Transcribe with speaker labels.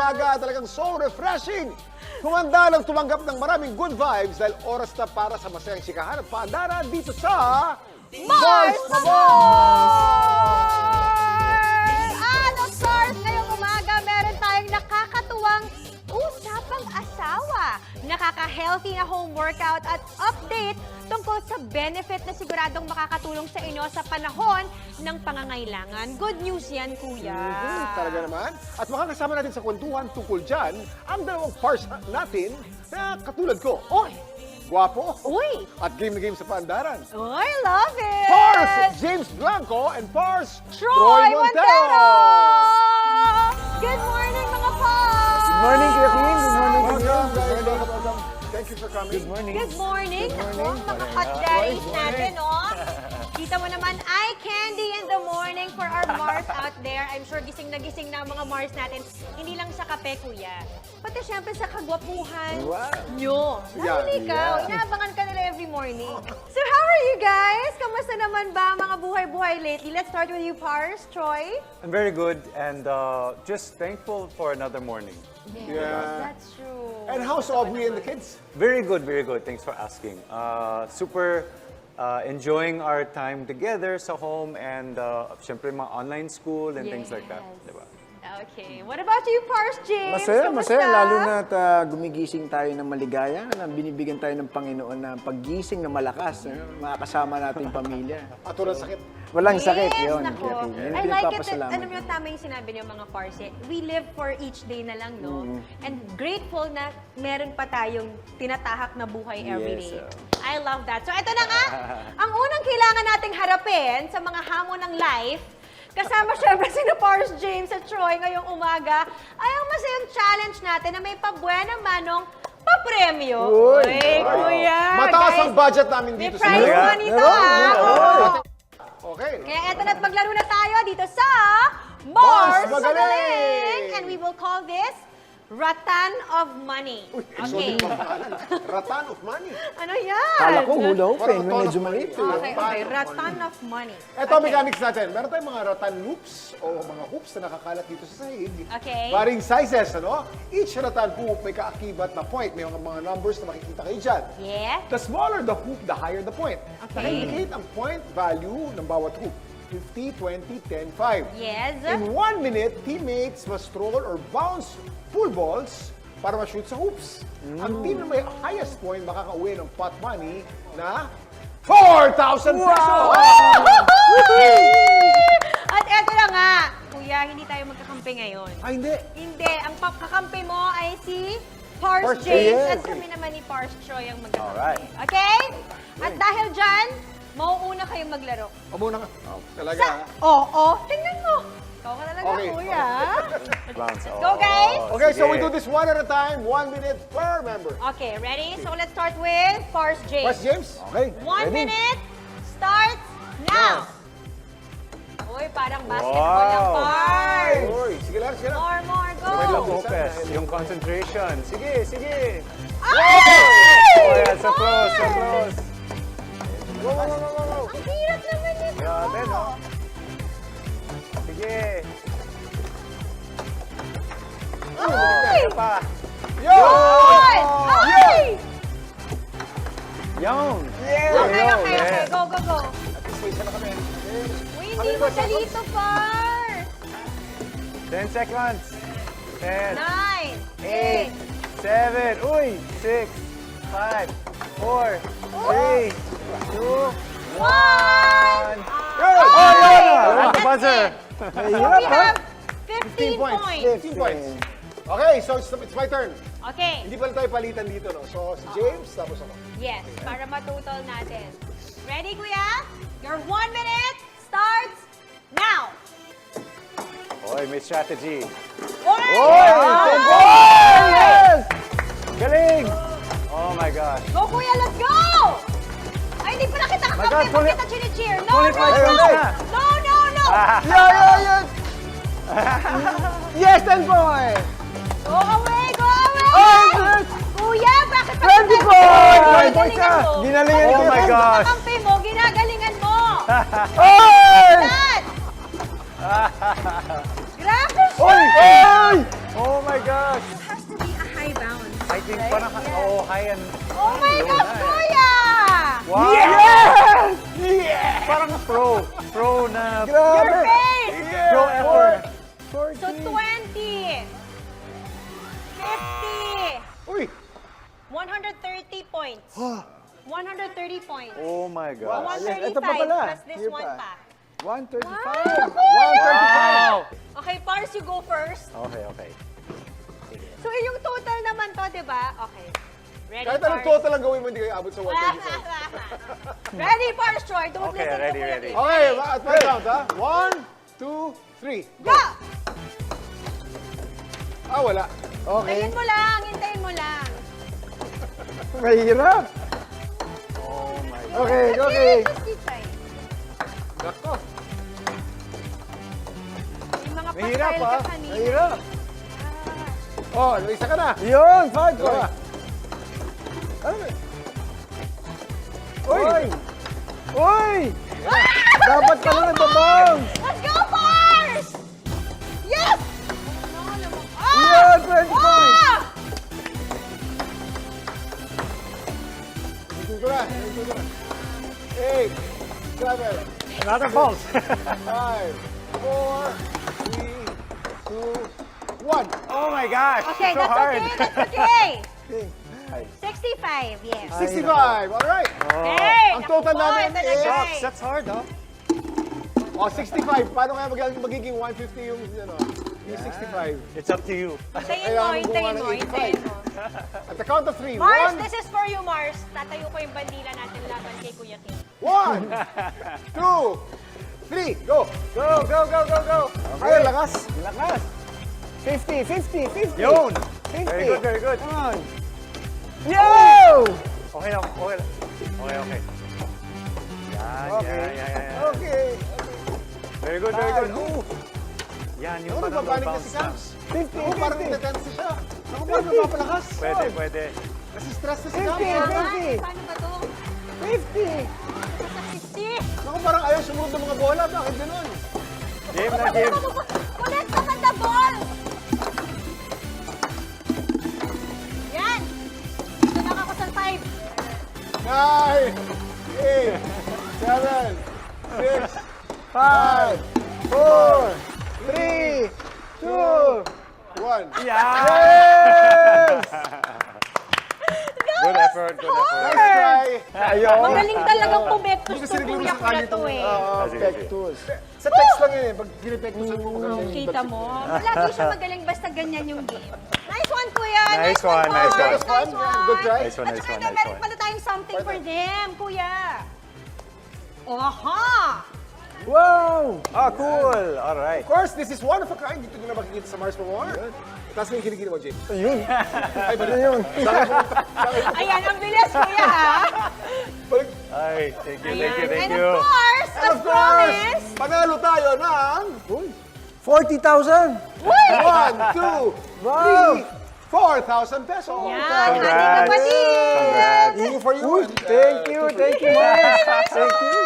Speaker 1: umaga, talagang so refreshing. Tumanda lang tumanggap ng maraming good vibes dahil oras na para sa masayang sikahan at paandaran dito sa...
Speaker 2: Mars Pabor! At of course, ngayong umaga, meron tayong nakakatuwang usapang asawa. Nakaka-healthy na home workout at update tungkol sa benefit na siguradong makakatulong sa inyo sa panahon ng pangangailangan. Good news yan, Kuya.
Speaker 1: Talaga naman. At makakasama natin sa kwentuhan tungkol dyan ang dalawang pars natin na katulad ko.
Speaker 2: Oy!
Speaker 1: Guwapo.
Speaker 2: Uy!
Speaker 1: At game na game sa paandaran.
Speaker 2: Oy, love it!
Speaker 1: Pars James Blanco and Pars
Speaker 2: Troy Montero! Good morning, mga Pars!
Speaker 3: Good morning, Kuya Kim. Good morning, Kuya
Speaker 1: Welcome. Thank you for coming.
Speaker 3: Good morning.
Speaker 2: Good morning! Naku, mga hot daddies natin, oh! Kita mo naman, eye candy in the morning for our Mars out there. I'm sure gising na ang mga Mars natin. Hindi lang sa kape, Kuya. Pati syempre sa kagwapuhan nyo. Lalo
Speaker 1: Yeah,
Speaker 2: ikaw, inaabangan ka nila every morning. So how are you guys? Kamusta naman ba ang mga buhay-buhay lately? Let's start with you, Pars, Troy.
Speaker 3: I'm very good and just thankful for another morning.
Speaker 1: Yeah.
Speaker 2: That's true.
Speaker 1: And how's Aubrey and the kids?
Speaker 3: Very good, very good. Thanks for asking. Super enjoying our time together sa home and syempre mga online school and things like that.
Speaker 2: Yes.
Speaker 3: Diba?
Speaker 2: Okay. What about you, Pars, James?
Speaker 4: Masaya,
Speaker 2: Kamusta?
Speaker 4: masaya. Lalo na gumigising tayo ng maligaya, na binibigyan tayo ng Panginoon na paggising na malakas, makakasama natin yung pamilya.
Speaker 1: At walang sakit.
Speaker 4: Walang
Speaker 2: Yes,
Speaker 4: sakit yun.
Speaker 2: nako.
Speaker 4: Kuya Kim. Yun
Speaker 2: I
Speaker 4: ang
Speaker 2: like it that,
Speaker 4: pinagpapasalamat.
Speaker 2: ano yung tama yung sinabi niyo mga Pars, we live for each day na lang, no? And grateful na meron pa tayong tinatahak na buhay every day.
Speaker 4: Yes,
Speaker 2: I love that. So ito na nga, ang unang kailangan nating harapin sa mga hamon ng life, kasama syempre si Pars James at Troy ngayong umaga, ay ang masayang challenge natin na may pabuena manong papremyo.
Speaker 4: Uy!
Speaker 2: Uy,
Speaker 4: Wow.
Speaker 2: Kuya!
Speaker 1: Mataas
Speaker 2: guys,
Speaker 1: ang budget namin
Speaker 2: may
Speaker 1: dito
Speaker 2: prize
Speaker 1: sa
Speaker 2: money to, ha?
Speaker 1: Okay.
Speaker 2: Kaya eto na't maglaro na tayo dito sa Mars
Speaker 1: Mars Magaling!
Speaker 2: Magaling! And we will call this Ratan of Money.
Speaker 1: Uy,
Speaker 2: Okay.
Speaker 1: exotic pangalan. Ratan of money.
Speaker 2: Ano yan?
Speaker 4: Kala ko hula hoop
Speaker 1: Parang
Speaker 4: eh,
Speaker 1: ton
Speaker 4: medyo
Speaker 1: of
Speaker 4: maliit.
Speaker 1: money.
Speaker 2: Okay, okay. Ratan of Money.
Speaker 1: Ito ang mechanics natin. Meron tayong mga ratan loops o mga hoops na nakakalat dito sa sahig.
Speaker 2: Okay.
Speaker 1: Varying sizes, ano? Each ratan hoop may kaakibat na point. May mga numbers na makikita kayo dyan.
Speaker 2: Yeah.
Speaker 1: The smaller the hoop, the higher the point.
Speaker 2: Okay.
Speaker 1: Naka-indicate ang point value ng bawat hoop. 50, 20, 10, 5.
Speaker 2: Yes.
Speaker 1: In 1 minute, teammates must throw or bounce pool balls para ma-shoot sa hoops. Ang team na may highest point makakauwi ng pot money na 4,000 pesos!
Speaker 2: At eto na nga, Kuya, hindi tayo magkakampi ngayon.
Speaker 1: Ay, hindi.
Speaker 2: Hindi, ang kakampi mo ay si Pars
Speaker 1: Pars
Speaker 2: James
Speaker 1: James.
Speaker 2: at kami naman ni Pars Troy ang magkakampi.
Speaker 3: Alright.
Speaker 2: Okay? At dahil dyan, mauuna kayong maglaro.
Speaker 1: O muna ka. Talaga.
Speaker 2: Oo, tingnan mo. Ikaw ka talaga,
Speaker 1: Okay.
Speaker 2: Kuya.
Speaker 3: Bounce.
Speaker 2: Go, guys!
Speaker 1: Okay, so we
Speaker 3: sige.
Speaker 1: do this one at a time, 1 minute per member.
Speaker 2: Okay, ready? So let's start with Pars James.
Speaker 1: Wes James?
Speaker 4: Okay,
Speaker 2: 1
Speaker 4: ready?
Speaker 2: minute starts now. Uy, parang basketball
Speaker 3: Wow.
Speaker 2: yung Pars.
Speaker 1: Uy, sige lang, sige lang.
Speaker 2: More, go.
Speaker 3: Wait lang, focus. Yung concentration. Sige, sige.
Speaker 2: Ay!
Speaker 3: Oh, yeah, so close, so close.
Speaker 1: Go, go, go, go, go.
Speaker 2: Ang hirap naman nito.
Speaker 3: Grabe, no? Sige.
Speaker 2: Ay!
Speaker 3: Isa pa.
Speaker 1: Yo!
Speaker 2: Ay! Ay!
Speaker 3: Yung.
Speaker 2: Okay, okay, okay. Go, go, go.
Speaker 1: At least may isa na kami.
Speaker 2: Uy, hindi mo siya dito, Par.
Speaker 3: 10 seconds. 10,
Speaker 2: 9,
Speaker 3: 8,
Speaker 2: 8.
Speaker 3: 7, uy, 6, 5, 4, 3, 2, 1.
Speaker 1: Good!
Speaker 3: Oh, yun! At the
Speaker 2: That's
Speaker 3: buzzer.
Speaker 2: it.
Speaker 4: Mahirap,
Speaker 2: We
Speaker 4: ha?
Speaker 2: have 15 points.
Speaker 1: 15 points. Okay, so it's my turn.
Speaker 2: Okay.
Speaker 1: Hindi pala tayo palitan dito, no? So, si James, tapos ako.
Speaker 2: Yes, para matutol natin. Ready, Kuya? Your 1 minute starts now.
Speaker 3: Oy, may strategy.
Speaker 2: Oy!
Speaker 3: Yes! Galing! Oh my gosh.
Speaker 2: Go, Kuya, let's go! Ay, hindi pala kita
Speaker 3: My God,
Speaker 2: kakampi.
Speaker 3: fully-
Speaker 2: Bakit kita chini-cheer? No,
Speaker 3: fully
Speaker 2: no,
Speaker 3: five
Speaker 2: no!
Speaker 3: seconds na.
Speaker 2: No, no, no!
Speaker 4: Yeah! Yes, 10 points!
Speaker 2: Go away, go away!
Speaker 4: Oh,
Speaker 2: Kuya, bakit pa
Speaker 4: 20
Speaker 2: kita-
Speaker 4: points!
Speaker 2: Ginagalingan mo.
Speaker 4: Ginalingan
Speaker 3: Oh
Speaker 4: ko
Speaker 3: my
Speaker 4: yun.
Speaker 3: gosh.
Speaker 2: Kakampi mo, ginagalingan mo.
Speaker 4: Oy!
Speaker 2: That! Grabe siya!
Speaker 4: Oy! Oy!
Speaker 3: Oh my gosh!
Speaker 2: It has to be a high bounce.
Speaker 3: I think
Speaker 2: right?
Speaker 3: parang, oh, high and...
Speaker 2: Oh my gosh, Kuya!
Speaker 3: Wow!
Speaker 4: Yes! Yes!
Speaker 3: Parang pro. Pro na...
Speaker 2: Your
Speaker 4: Grabe!
Speaker 2: face!
Speaker 3: Pro effort.
Speaker 2: So 20, 50,
Speaker 1: Uy!
Speaker 2: 130 points. 130 points.
Speaker 3: Oh my God.
Speaker 4: yes,
Speaker 2: 135
Speaker 4: ito pa pala.
Speaker 2: plus this
Speaker 4: Here
Speaker 2: one
Speaker 4: pa.
Speaker 2: pa.
Speaker 4: 135.
Speaker 3: Wow!
Speaker 2: Okay, Pars, you go first.
Speaker 3: Okay, okay.
Speaker 2: So yung total naman to, di ba? Okay. Ready,
Speaker 1: Kahit anong
Speaker 2: Pars?
Speaker 1: total ang gawin mo, hindi kayo abot sa 135.
Speaker 2: Ready, Pars, Troy. Don't
Speaker 3: Okay,
Speaker 2: listen
Speaker 3: ready,
Speaker 2: to Kuya
Speaker 3: ready.
Speaker 2: Kim.
Speaker 1: Okay, at my count, ha? 1, 2, 3.
Speaker 2: Go!
Speaker 1: Ah, wala.
Speaker 4: Okay.
Speaker 2: Hintayin mo lang, hintayin mo lang.
Speaker 4: Mahirap.
Speaker 3: Oh my God.
Speaker 4: Okay, okay.
Speaker 2: Just keep trying.
Speaker 1: Nako.
Speaker 2: Yung mga
Speaker 3: Mahirap,
Speaker 2: pa-style
Speaker 3: ah.
Speaker 2: ka kanina.
Speaker 4: Mahirap.
Speaker 1: Oh, isa ka na.
Speaker 4: Yun, 5
Speaker 1: Dalawa.
Speaker 4: points. Ano ba? Uy! Uy! Dapat ka lang nagbabounce!
Speaker 2: Let's go, Pars! Yes!
Speaker 4: Yun, 20 points!
Speaker 2: Ah!
Speaker 1: Ikot ko na. Ikot ko na. 8, 7,
Speaker 3: Another bounce.
Speaker 1: 5, 4, 3, 2, 1.
Speaker 3: Oh my gosh.
Speaker 2: Okay,
Speaker 3: so
Speaker 2: that's
Speaker 3: hard.
Speaker 2: okay, that's okay.
Speaker 4: Okay.
Speaker 2: 65, yes.
Speaker 1: 65, alright.
Speaker 2: Hey,
Speaker 1: Ang total
Speaker 2: naku po,
Speaker 1: namin
Speaker 2: ito na,
Speaker 1: is-
Speaker 2: guys.
Speaker 3: Shucks, that's hard, huh?
Speaker 1: Oh, 65. Paano kaya magiging 150 yung, yung 65?
Speaker 3: It's up to you.
Speaker 2: Hintayin mo, hintayin mo, hintayin mo.
Speaker 1: At the count of 3.
Speaker 2: Mars,
Speaker 1: 1,
Speaker 2: this is for you, Mars. Tatayo ko yung bandila natin laban kay Kuya Kim.
Speaker 1: 1, 2, 3, go!
Speaker 3: Go, go, go, go, go.
Speaker 1: Ay, lakas!
Speaker 4: Lakas! 50, 50, 50!
Speaker 3: Yun.
Speaker 4: 50!
Speaker 3: Very good, very good.
Speaker 4: Come on! Yo!
Speaker 3: Okay lang, okay lang. Okay, okay. Yan,
Speaker 4: Okay.
Speaker 3: yan.
Speaker 4: Okay.
Speaker 3: Very good, very good.
Speaker 4: Ooh.
Speaker 3: Yan, yung
Speaker 1: Ako,
Speaker 3: parang
Speaker 1: nagbabanig na
Speaker 3: bounce
Speaker 1: si
Speaker 3: lang.
Speaker 1: Cams.
Speaker 4: 50,
Speaker 1: Ako, parang
Speaker 4: 50!
Speaker 1: natatense siya. Ako, parang napapalakas.
Speaker 3: Pwede, pwede.
Speaker 1: Kasi stress na si
Speaker 4: 50,
Speaker 1: Cams.
Speaker 2: Paano ba to?
Speaker 4: 50!
Speaker 2: Sa 50?
Speaker 1: Ako, parang ayaw sumunod ng mga bola. Bakit ganun?
Speaker 3: Game na game.
Speaker 2: Connect naman the ball! Yan! Ito na ako sa 5.
Speaker 1: 9, 8, 7, 6,
Speaker 4: 5, 4, 3, 2,
Speaker 1: 1.
Speaker 3: Yes! Good effort, good effort.
Speaker 1: Nice try.
Speaker 4: Ayun!
Speaker 2: Magaling talagang pumektos
Speaker 1: Hindi kasi
Speaker 2: to
Speaker 1: naglaro
Speaker 2: kuya
Speaker 1: sa
Speaker 2: ko na
Speaker 1: kali
Speaker 2: to
Speaker 1: to.
Speaker 2: eh.
Speaker 3: Sige, sige.
Speaker 4: Pectus.
Speaker 1: Sa text lang yun eh. Pag pinipektusan mo, maganda yung
Speaker 2: Kita mo? Lagi siya magaling basta ganyan yung game. Nice one, kuya!
Speaker 3: Nice one, nice
Speaker 2: Boys.
Speaker 3: one.
Speaker 1: Nice one. Good try.
Speaker 3: Nice one,
Speaker 2: At
Speaker 3: nice
Speaker 2: saka
Speaker 3: one,
Speaker 2: na,
Speaker 3: nice
Speaker 2: meron
Speaker 3: one.
Speaker 2: pala tayong something for them, kuya. Aha!
Speaker 4: Wow!
Speaker 3: Ah, cool. All right.
Speaker 1: Of course, this is one of a kind. Dito nyo na makikita sa Mars for More. Tapos may kinikini mo, James.
Speaker 4: Ayun!
Speaker 1: Ay, balik.
Speaker 4: Ayun!
Speaker 2: Ayan, ang bilis, kuya, ha?
Speaker 1: Balik.
Speaker 3: Ay, thank you,
Speaker 2: Ayan.
Speaker 3: thank you, thank
Speaker 2: And
Speaker 3: you.
Speaker 2: of course,
Speaker 1: And
Speaker 2: as
Speaker 1: of course,
Speaker 2: promised,
Speaker 1: panalo tayo ng
Speaker 4: 40,000!
Speaker 1: 1, 2,
Speaker 4: Wow!
Speaker 1: 3, 4,000 pesos.
Speaker 2: yan,
Speaker 3: Congrats.
Speaker 2: ating kapatid.
Speaker 3: Congrats.
Speaker 1: Two for you.
Speaker 4: Uy,
Speaker 1: and,
Speaker 4: thank you,
Speaker 1: two for
Speaker 4: Mars! Thank you!